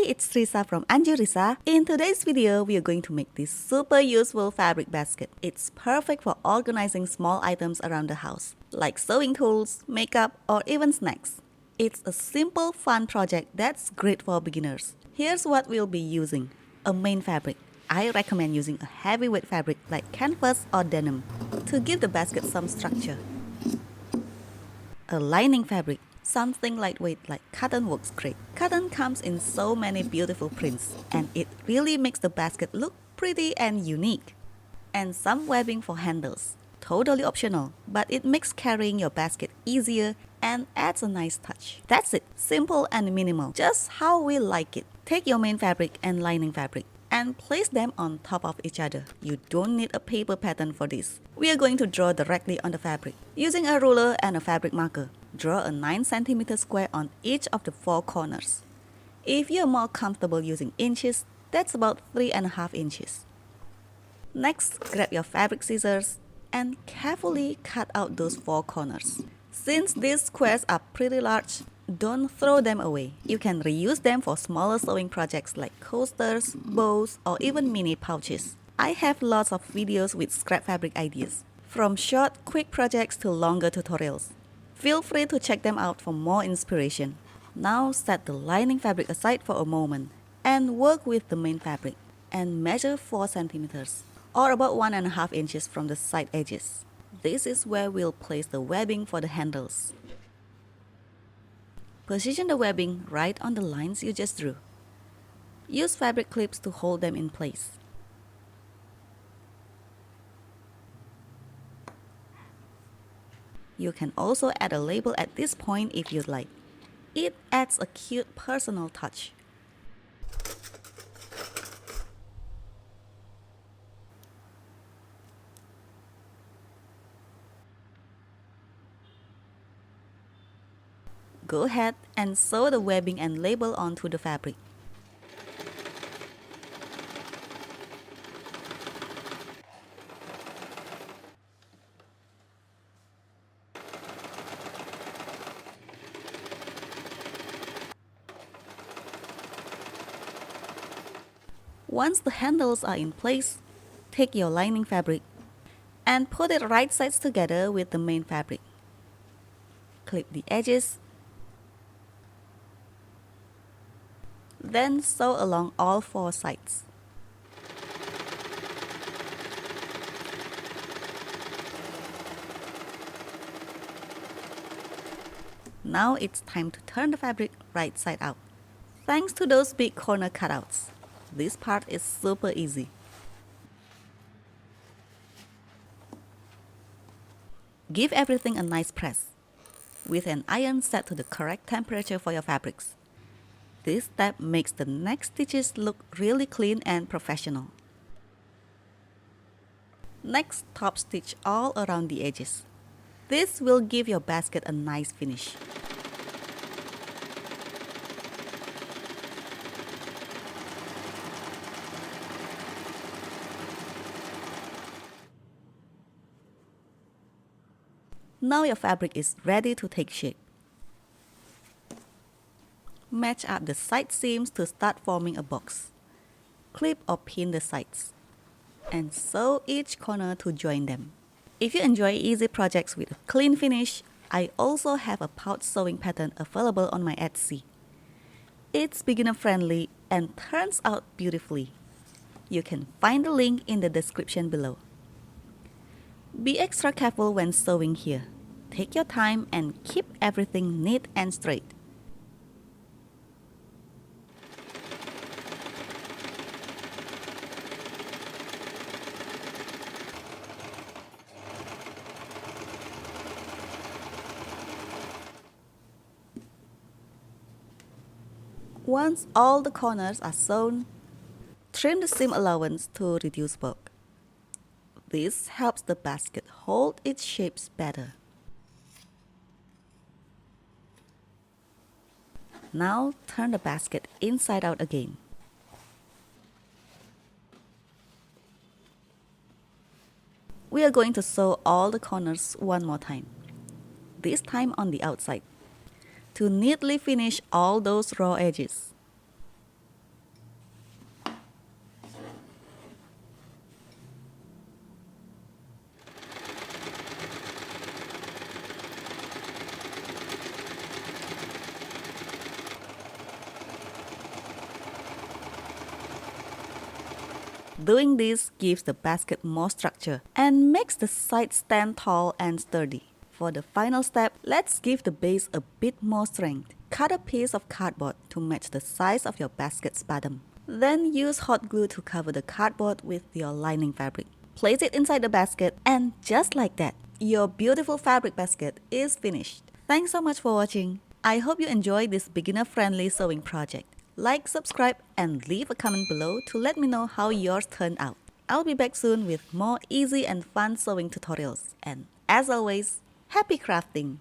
it's Risa from Anju Risa. In today's video, we are going to make this super useful fabric basket. It's perfect for organizing small items around the house, like sewing tools, makeup, or even snacks. It's a simple, fun project that's great for beginners. Here's what we'll be using. A main fabric. I recommend using a heavyweight fabric like canvas or denim to give the basket some structure. A lining fabric. Something lightweight like cotton works great. Cotton comes in so many beautiful prints, and it really makes the basket look pretty and unique. And some webbing for handles. Totally optional, but it makes carrying your basket easier and adds a nice touch. That's it. Simple and minimal, just how we like it. Take your main fabric and lining fabric and place them on top of each other. You don't need a paper pattern for this. We are going to draw directly on the fabric. Using a ruler and a fabric marker, draw a 9 cm square on each of the 4 corners. If you're more comfortable using inches, that's about 3.5 inches. Next, grab your fabric scissors and carefully cut out those 4 corners. Since these squares are pretty large, don't throw them away. You can reuse them for smaller sewing projects like coasters, bows, or even mini pouches. I have lots of videos with scrap fabric ideas, from short, quick projects to longer tutorials. Feel free to check them out for more inspiration. Now set the lining fabric aside for a moment and work with the main fabric and measure 4 cm or about 1.5 inches from the side edges. This is where we'll place the webbing for the handles. Position the webbing right on the lines you just drew. Use fabric clips to hold them in place. You can also add a label at this point if you'd like. It adds a cute personal touch. Go ahead and sew the webbing and label onto the fabric. Once the handles are in place, take your lining fabric and put it right sides together with the main fabric. Clip the edges. Then sew along all 4 sides. Now it's time to turn the fabric right side out. Thanks to those big corner cutouts, this part is super easy. Give everything a nice press, with an iron set to the correct temperature for your fabrics. This step makes the next stitches look really clean and professional. Next, top stitch all around the edges. This will give your basket a nice finish. Now your fabric is ready to take shape. Match up the side seams to start forming a box. Clip or pin the sides, and sew each corner to join them. If you enjoy easy projects with a clean finish, I also have a pouch sewing pattern available on my Etsy. It's beginner friendly and turns out beautifully. You can find the link in the description below. Be extra careful when sewing here. Take your time and keep everything neat and straight. Once all the corners are sewn, trim the seam allowance to reduce bulk. This helps the basket hold its shapes better. Now turn the basket inside out again. We are going to sew all the corners one more time, this time on the outside, to neatly finish all those raw edges. Doing this gives the basket more structure and makes the sides stand tall and sturdy. For the final step, let's give the base a bit more strength. Cut a piece of cardboard to match the size of your basket's bottom. Then use hot glue to cover the cardboard with your lining fabric. Place it inside the basket, and just like that, your beautiful fabric basket is finished. Thanks so much for watching. I hope you enjoyed this beginner-friendly sewing project. Like, subscribe, and leave a comment below to let me know how yours turned out. I'll be back soon with more easy and fun sewing tutorials. And as always, happy crafting!